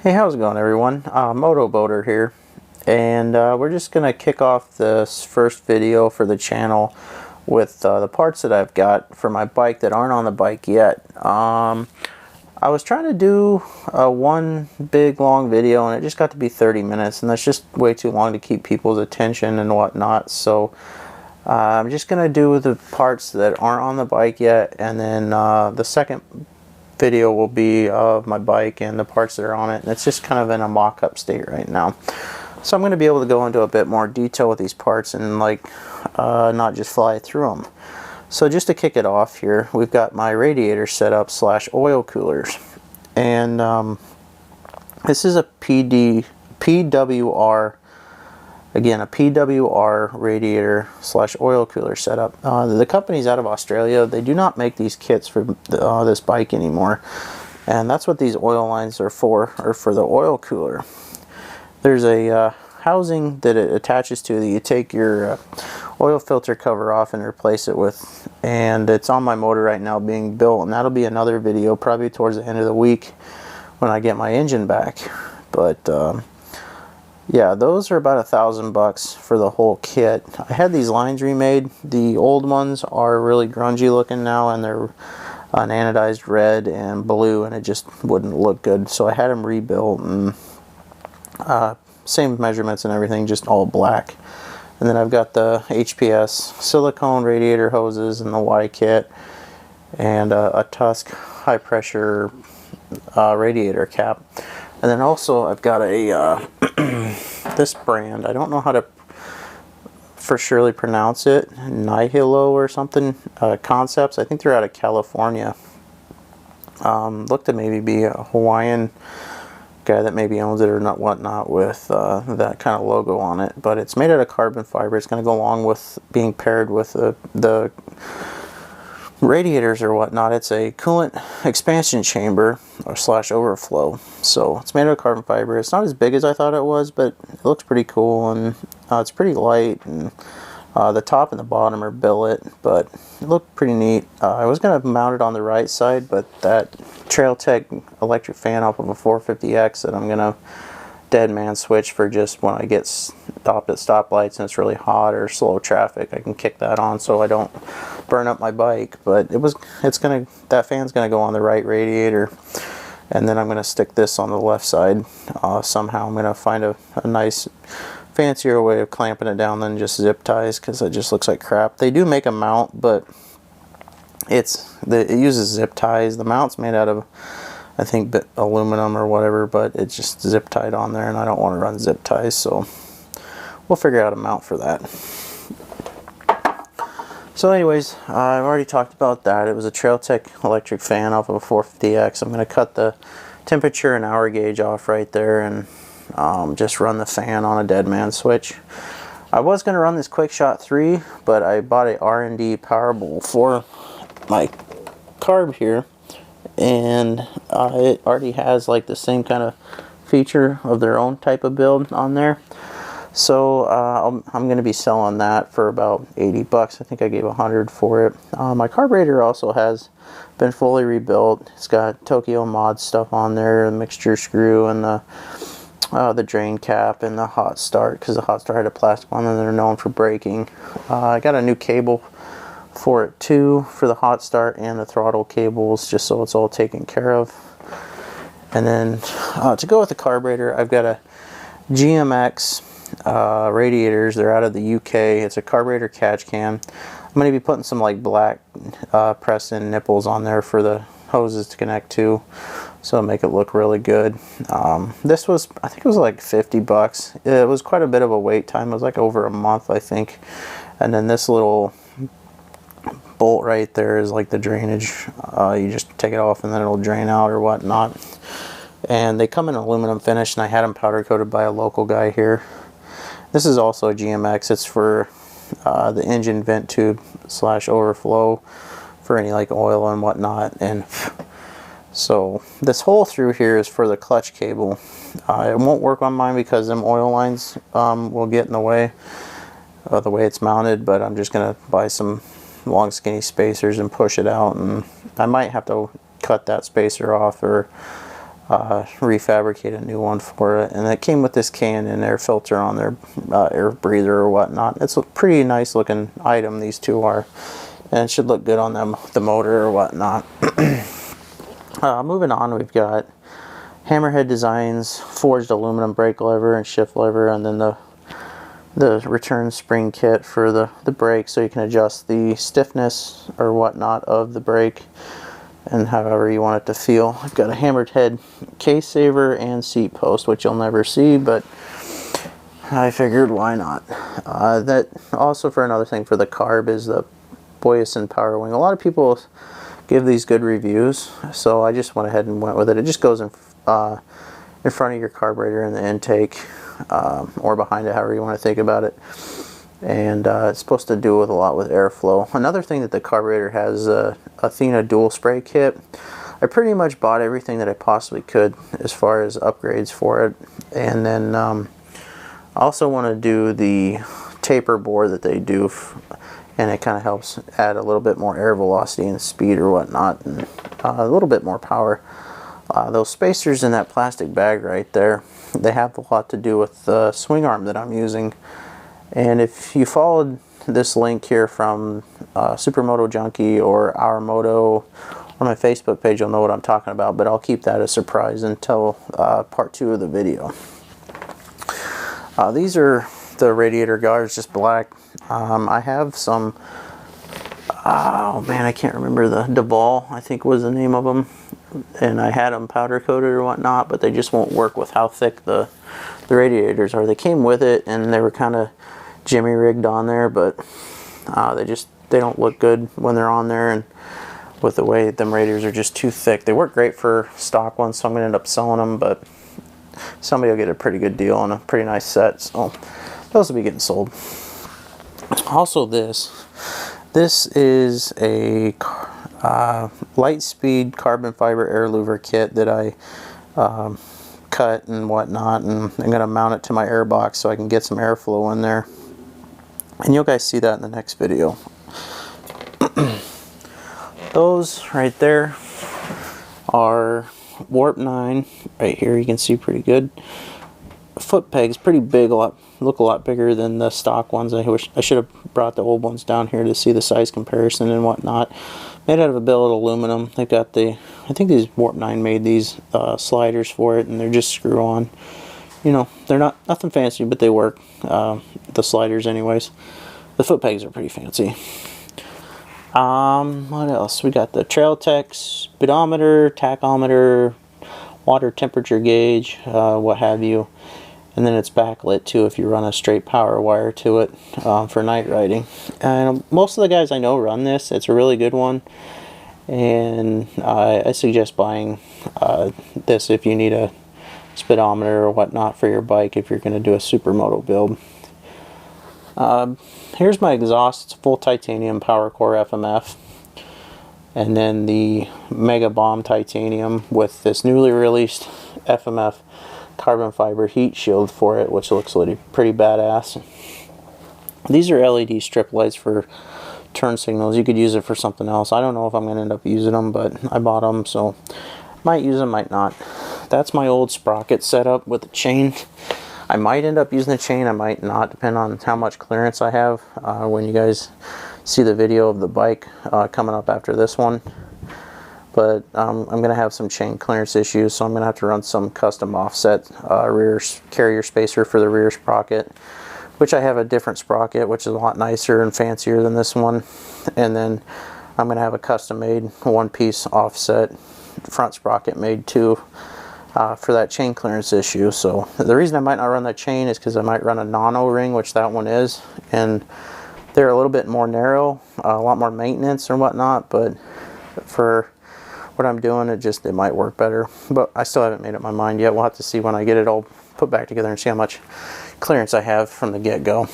Hey, how's it going, everyone? Moto-Boat'r here, and we're just going to kick off this first video for the channel with the parts that I've got for my bike that aren't on the bike yet. I was trying to do one big long video, and it just got to be 30 minutes, and that's just way too long to keep people's attention and whatnot. So I'm just going to do the parts that aren't on the bike yet, and then the second video will be of my bike and the parts that are on it, and it's just kind of in a mock-up state right now. So I'm going to be able to go into a bit more detail with these parts and not just fly through them. So just to kick it off here, we've got my radiator setup slash oil coolers, and this is a PWR. Again, a PWR radiator slash oil cooler setup. The company's out of Australia. They do not make these kits for this bike anymore. And that's what these oil lines are for the oil cooler. There's a housing that it attaches to that you take your oil filter cover off and replace it with. And it's on my motor right now being built. And that'll be another video probably towards the end of the week when I get my engine back. But yeah, those are about $1,000 for the whole kit. I had these lines remade. The old ones are really grungy looking now, and they're an anodized red and blue, and it just wouldn't look good. So I had them rebuilt, and same measurements and everything, just all black. And then I've got the HPS silicone radiator hoses and the Y kit, and a TUSK high pressure radiator cap. And then also I've got a this brand, I don't know how to for surely pronounce it, Nihilo or something, Concepts. I think they're out of California. Look to maybe be a Hawaiian guy that maybe owns it or not, whatnot, with that kind of logo on it. But it's made out of carbon fiber. It's going to go along with being paired with the radiators or whatnot. It's a coolant expansion chamber or slash overflow. So it's made out of carbon fiber. It's not as big as I thought it was, but it looks pretty cool, and it's pretty light, and the top and the bottom are billet, but it looked pretty neat. I was going to mount it on the right side, but that Trailtech electric fan off of a 450X that I'm going to dead man switch for just when I get stopped at stoplights and it's really hot or slow traffic. I can kick that on so I don't burn up my bike. But that fan's gonna go on the right radiator, and then I'm gonna stick this on the left side. Somehow I'm gonna find a nice fancier way of clamping it down than just zip ties, because it just looks like crap. They do make a mount, but it uses zip ties. The mount's made out of, I think, aluminum or whatever, but it's just zip tied on there, and I don't want to run zip ties, so we'll figure out a mount for that. So anyways, I've already talked about that. It was a Trailtech electric fan off of a 450X. I'm going to cut the temperature and hour gauge off right there, and just run the fan on a dead man switch. I was going to run this QuickShot 3, but I bought a R&D power bowl for my CARB here, and it already has like the same kind of feature of their own type of build on there. So I'm going to be selling that for about 80 bucks. I think I gave 100 for it. My carburetor also has been fully rebuilt. It's got Tokyo Mod stuff on there, a mixture screw, and the drain cap, and the hot start, because the hot start had a plastic one and they're known for breaking. I got a new cable for it too, for the hot start and the throttle cables, just so it's all taken care of. And then to go with the carburetor, I've got a GMX radiators. They're out of the UK. It's a carburetor catch can. I'm going to be putting some like black press-in nipples on there for the hoses to connect to, so make it look really good. This was, I think it was like 50 bucks. It was quite a bit of a wait time. It was like over a month, I think. And then this little bolt right there is like the drainage. You just take it off and then it'll drain out or whatnot. And they come in aluminum finish, and I had them powder coated by a local guy here. This is also a GMX. It's for the engine vent tube slash overflow for any like oil and whatnot. And so this hole through here is for the clutch cable. It won't work on mine because them oil lines will get in the way of the way it's mounted, but I'm just gonna buy some long skinny spacers and push it out, and I might have to cut that spacer off or refabricate a new one for it. And it came with this can and air filter on their air breather or whatnot. It's a pretty nice looking item, these two are, and it should look good on them, the motor or whatnot. Moving on, we've got Hammerhead Designs forged aluminum brake lever and shift lever, and then the return spring kit for the brake, so you can adjust the stiffness or whatnot of the brake and however you want it to feel. I've got a Hammerhead case saver and seat post, which you'll never see, but I figured why not. That also, for another thing for the CARB, is the Boat'r Power Wing. A lot of people give these good reviews, so I just went ahead and went with it. It just goes in front of your carburetor in the intake, or behind it, however you want to think about it. And it's supposed to do with a lot with airflow. Another thing that the carburetor has a ATHENA dual spray kit. I pretty much bought everything that I possibly could as far as upgrades for it. And then I also want to do the taper bore that they do, and it kind of helps add a little bit more air velocity and speed or whatnot, and a little bit more power. Those spacers in that plastic bag right there, they have a lot to do with the swing arm that I'm using. And if you followed this link here from Supermoto Junkie or Our Moto on my Facebook page, you'll know what I'm talking about, but I'll keep that a surprise until part 2 of the video. These are the radiator guards, just black. I have some, oh man, I can't remember, the Duval, I think was the name of them, and I had them powder coated or whatnot, but they just won't work with how thick the radiators are. They came with it and they were kind of jimmy rigged on there, but they don't look good when they're on there, and with the way them radiators are just too thick. They work great for stock ones, so I'm gonna end up selling them, but somebody will get a pretty good deal on a pretty nice set, so those will be getting sold. Also, this is a LIGHTSPEED carbon fiber air louver kit that I cut and whatnot, and I'm gonna mount it to my air box so I can get some airflow in there. And you'll guys see that in the next video. Those right there are Warp 9. Right here you can see pretty good. Foot pegs, pretty big, look a lot bigger than the stock ones. I wish I should have brought the old ones down here to see the size comparison and whatnot. Made out of a billet aluminum. They've got the, I think these Warp 9 made these sliders for it, and they're just screw on. You know, they're nothing fancy, but they work. The sliders anyways. The foot pegs are pretty fancy. What else? We got the Trail Tech speedometer, tachometer, water temperature gauge, what have you. And then it's backlit too if you run a straight power wire to it for night riding. And most of the guys I know run this. It's a really good one. And I suggest buying this if you need a speedometer or whatnot for your bike if you're going to do a Supermoto build. Here's my exhaust. It's full titanium power core FMF, and then the Mega Bomb titanium with this newly released FMF carbon fiber heat shield for it, which looks pretty badass. These are LED strip lights for turn signals. You could use it for something else. I don't know if I'm going to end up using them, but I bought them, so might use them, might not. That's my old sprocket setup with the chain. I might end up using the chain, I might not, depending on how much clearance I have when you guys see the video of the bike coming up after this one. But I'm going to have some chain clearance issues, so I'm going to have to run some custom offset rear carrier spacer for the rear sprocket, which I have a different sprocket, which is a lot nicer and fancier than this one. And then I'm going to have a custom made one-piece offset front sprocket made too. For that chain clearance issue. So the reason I might not run that chain is because I might run a nano ring, which that one is, and they're a little bit more narrow, a lot more maintenance or whatnot, but for what I'm doing, it might work better. But I still haven't made up my mind yet. We'll have to see when I get it all put back together and see how much clearance I have from the get-go.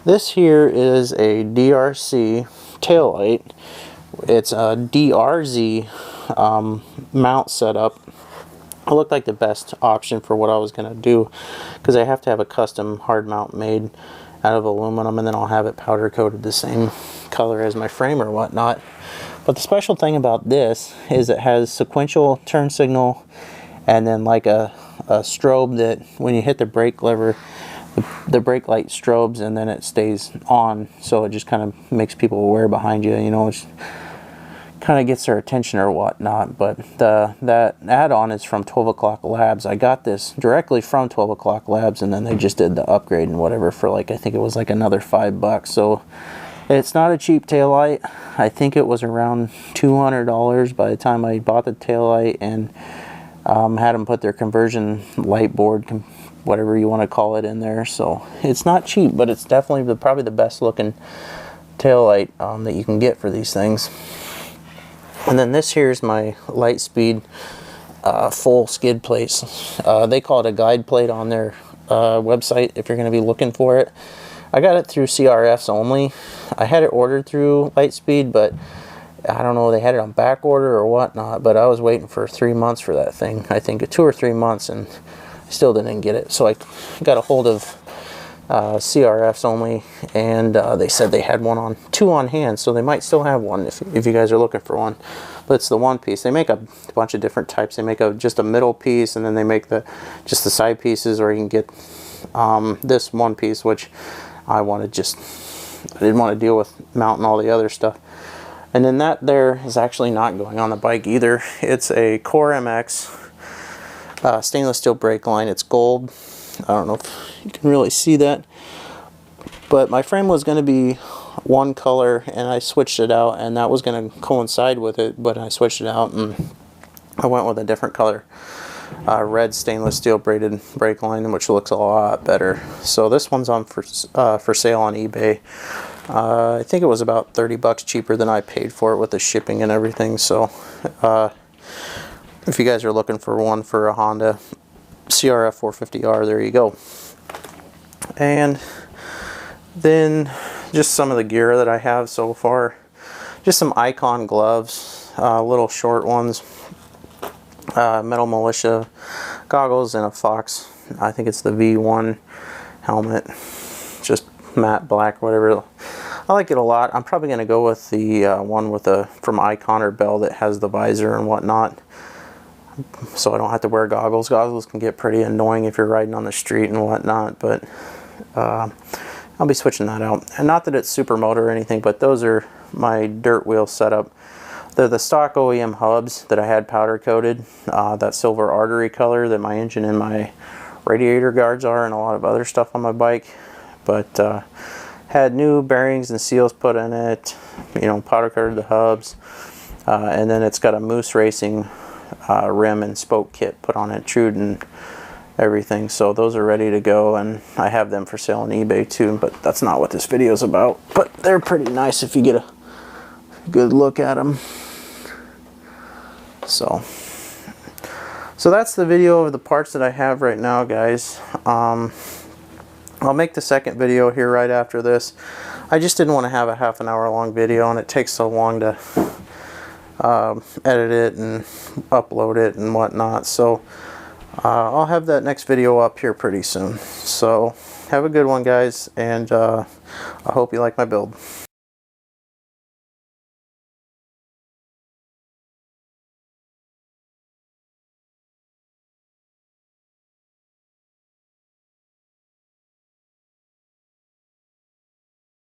This here is a DRC taillight. It's a DRZ mount setup. It looked like the best option for what I was going to do, because I have to have a custom hard mount made out of aluminum, and then I'll have it powder coated the same color as my frame or whatnot. But the special thing about this is it has sequential turn signal, and then like a strobe that when you hit the brake lever, the brake light strobes and then it stays on, so it just kind of makes people aware behind you, you know, it kind of gets their attention or whatnot. But that add-on is from 12 O'Clock Labs. I got this directly from 12 O'Clock Labs, and then they just did the upgrade and whatever for like, I think it was like another $5. So it's not a cheap taillight. I think it was around $200 by the time I bought the taillight, and had them put their conversion light board, whatever you want to call it, in there. So it's not cheap, but it's definitely probably the best looking taillight that you can get for these things. And then this here is my LIGHTSPEED full skid plates. They call it a guide plate on their website if you're going to be looking for it. I got it through CRFs only. I had it ordered through LIGHTSPEED, but I don't know, they had it on back order or whatnot, but I was waiting for 3 months for that thing. I think 2 or 3 months, and still didn't get it. So I got a hold of CRFs only, and they said they had two on hand, so they might still have one if you guys are looking for one. But it's the one piece. They make a bunch of different types. They make just a middle piece, and then they make just the side pieces, or you can get this one piece, which I didn't want to deal with mounting all the other stuff. And then that there is actually not going on the bike either. It's a Core MX stainless steel brake line. It's gold. I don't know if you can really see that, but my frame was going to be one color, and I switched it out, and that was going to coincide with it, but I switched it out and I went with a different color, red stainless steel braided brake line, which looks a lot better. So this one's on for sale on eBay. I think it was about $30 cheaper than I paid for it with the shipping and everything. So if you guys are looking for one for a Honda CRF450R, there you go. And then just some of the gear that I have so far. Just some Icon gloves, little short ones, Metal Militia goggles, and a Fox, I think it's the V1 helmet, just matte black, whatever. I like it a lot. I'm probably going to go with the one from Icon or Bell that has the visor and whatnot, so I don't have to wear goggles. Goggles can get pretty annoying if you're riding on the street and whatnot, but I'll be switching that out. And not that it's Supermoto or anything, but those are my dirt wheel setup. They're the stock OEM hubs that I had powder coated, that silver artery color that my engine and my radiator guards are, and a lot of other stuff on my bike. But had new bearings and seals put in it, you know, powder coated the hubs, and then it's got a Moose Racing rim and spoke kit put on it, trued and everything. So those are ready to go, and I have them for sale on eBay too, but that's not what this video is about. But they're pretty nice if you get a good look at them. So that's the video of the parts that I have right now, guys. I'll make the second video here right after this. I just didn't want to have a half-an-hour long video, and it takes so long to edit it and upload it and whatnot. So I'll have that next video up here pretty soon. So have a good one, guys, and I hope you like my build.